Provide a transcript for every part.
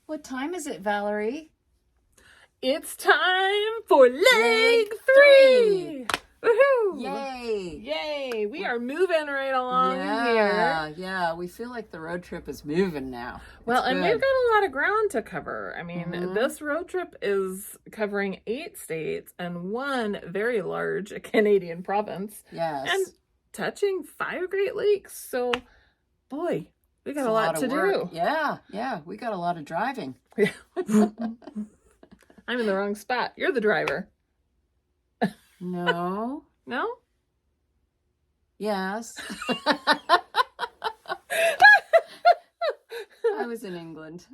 What time is it, Valerie? It's time for leg 3! Woohoo! Yay! Yay! We are moving right along here. Yeah. We feel like the road trip is moving now. Well, It's and good. we've got a lot of ground to cover. I mean, Mhm. this road trip is covering 8 states and 1 very large Canadian province. Yes. And touching 5 Great Lakes. So, boy, we got It's a lot to of work. do. Yeah. We got a lot of driving. I'm in the wrong spot. You're the driver. No. No? Yes. I was in England.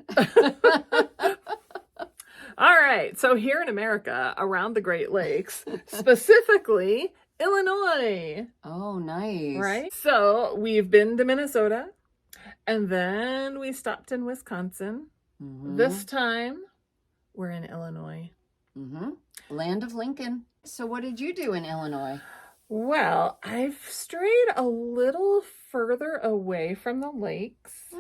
All right. So here in America, around the Great Lakes, specifically Illinois. Oh, nice. Right? So we've been to Minnesota, and then we stopped in Wisconsin. Mm-hmm. This time, we're in Illinois. Mm-hmm. Land of Lincoln. So what did you do in Illinois? Well, I've strayed a little further away from the lakes.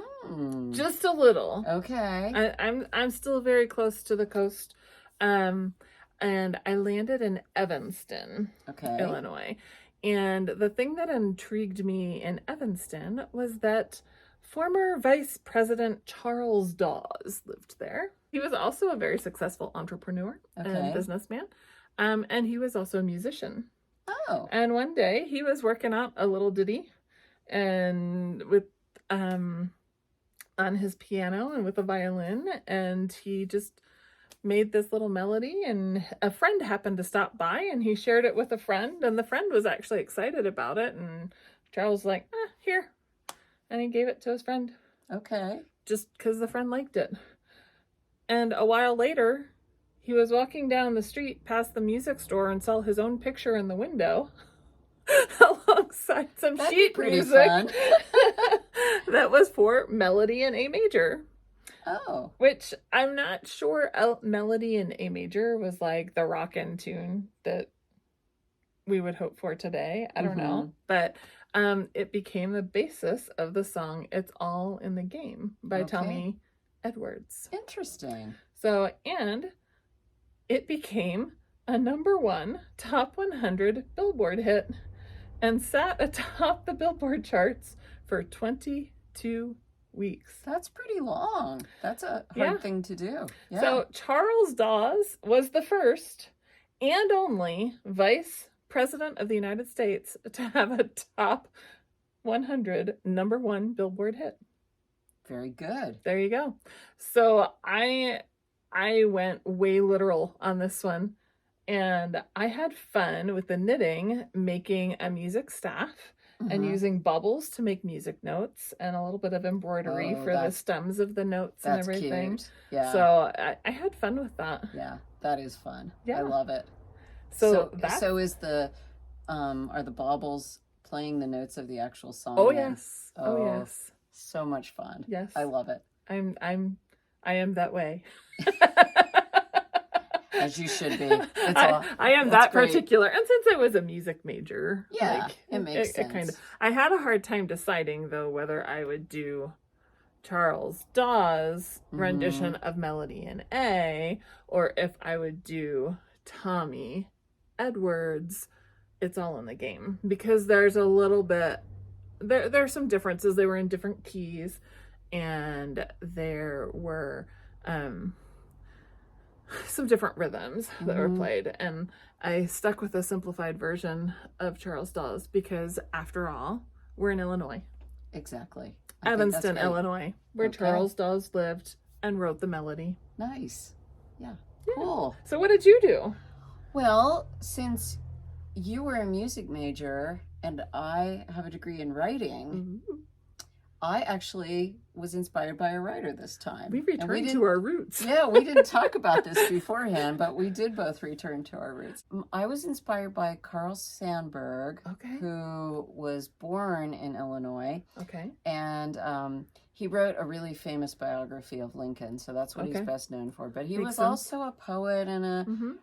Just a little. Okay. I'm still very close to the coast. And I landed in Evanston, Okay. Illinois. And the thing that intrigued me in Evanston was that former Vice President Charles Dawes lived there. He was also a very successful entrepreneur and businessman. And he was also a musician. Oh. And one day he was working out a little ditty and with on his piano and with a violin, and he just made this little melody, and a friend happened to stop by and he shared it with a friend, and the friend was actually excited about it, and Charles was like, here. And he gave it to his friend. Okay. Just because the friend liked it. And a while later, he was walking down the street past the music store and saw his own picture in the window alongside some sheet music that was for Melody in A major. Oh. Which I'm not sure Melody in A major was like the rockin' tune that we would hope for today. I don't know. But it became the basis of the song It's All in the Game by Tommy Edwards. Interesting. So, and it became a #1 top 100 Billboard hit and sat atop the Billboard charts for 22 weeks. That's pretty long. That's a hard thing to do. Yeah. So Charles Dawes was the first and only Vice President of the United States to have a top 100 #1 Billboard hit. Very good. There you go. So I went way literal on this one, and I had fun with the knitting, making a music staff and using bubbles to make music notes, and a little bit of embroidery for the stems of the notes and everything. Cute. Yeah. So I had fun with that. Yeah, that is fun. Yeah. I love it. So is the are the baubles playing the notes of the actual song? Oh then? yes. Oh yes. So much fun. Yes. I love it. I am that way. As you should be. I am that particular. And since I was a music major, it makes sense. I had a hard time deciding, though, whether I would do Charles Dawes' rendition of Melody in A, or if I would do Tommy Edwards' It's All in the Game. Because there's a little bit, there's some differences. They were in different keys, and there were some different rhythms that were played, and I stuck with a simplified version of Charles Dawes because, after all, we're in Illinois. Exactly. Evanston, Illinois, where Charles Dawes lived and wrote the melody. Nice. Yeah. Cool. So what did you do? Well, since you were a music major and I have a degree in writing, I actually was inspired by a writer this time. We returned to our roots. Yeah, we didn't talk about this beforehand, but we did both return to our roots. I was inspired by Carl Sandburg, who was born in Illinois. Okay. And he wrote a really famous biography of Lincoln, so that's what he's best known for. But he was also a poet and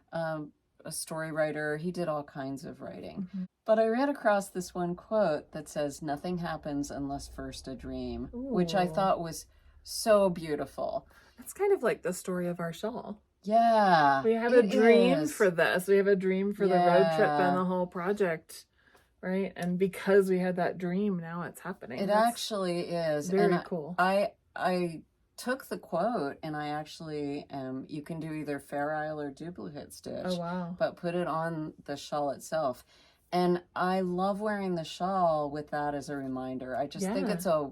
a story writer. He did all kinds of writing. But I ran across this one quote that says, "Nothing happens unless first a dream," which I thought was So beautiful. That's kind of like the story of our shawl. Yeah. We have a dream for this. We have a dream for the road trip and the whole project, right? And because we had that dream, now it's happening. It actually is. Very cool. I took the quote and I actually, you can do either Fair Isle or duplicate stitch. Oh, wow. But put it on the shawl itself. And I love wearing the shawl with that as a reminder. I just think it's a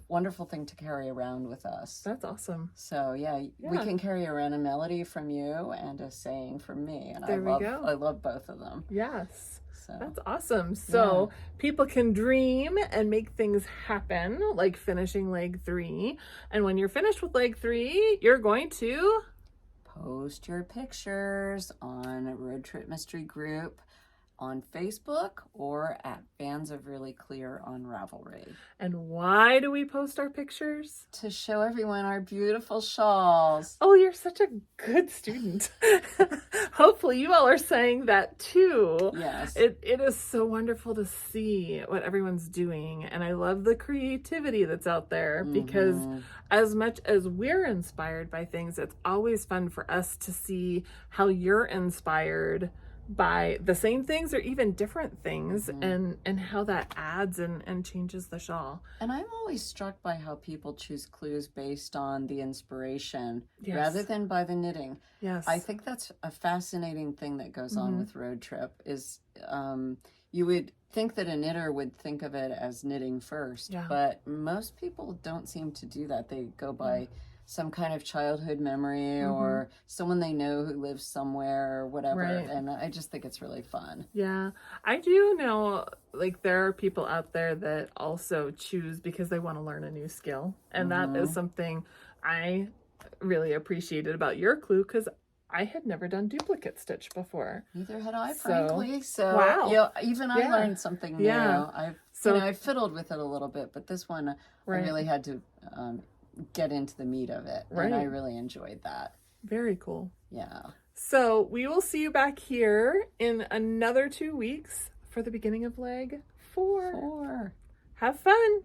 wonderful thing to carry around with us. That's awesome. So yeah, we can carry around a melody from you and a saying from me. And there we go. I love both of them. Yes. So that's awesome. So people can dream and make things happen, like finishing leg 3. And when you're finished with leg 3, you're going to post your pictures on Road Trip Mystery Group on Facebook or at Fans of Really Clear on Ravelry. And why do we post our pictures? To show everyone our beautiful shawls. Oh, you're such a good student. Hopefully you all are saying that too. Yes. It is so wonderful to see what everyone's doing. And I love the creativity that's out there because as much as we're inspired by things, it's always fun for us to see how you're inspired by the same things or even different things and how that adds and changes the shawl. And I'm always struck by how people choose clues based on the inspiration rather than by the knitting. Yes. I think that's a fascinating thing that goes on with Road Trip is you would think that a knitter would think of it as knitting first, but most people don't seem to do that. They go by some kind of childhood memory or someone they know who lives somewhere or whatever. And I just think it's really fun. Yeah. I do know, like, there are people out there that also choose because they want to learn a new skill. And that is something I really appreciated about your clue because I had never done duplicate stitch before. Neither had I, frankly. So, wow. You know, even I learned something new. I fiddled with it a little bit, but this one I really had to get into the meat of it. And I really enjoyed that. Very cool. Yeah. So we will see you back here in another 2 weeks for the beginning of leg 4. Have fun.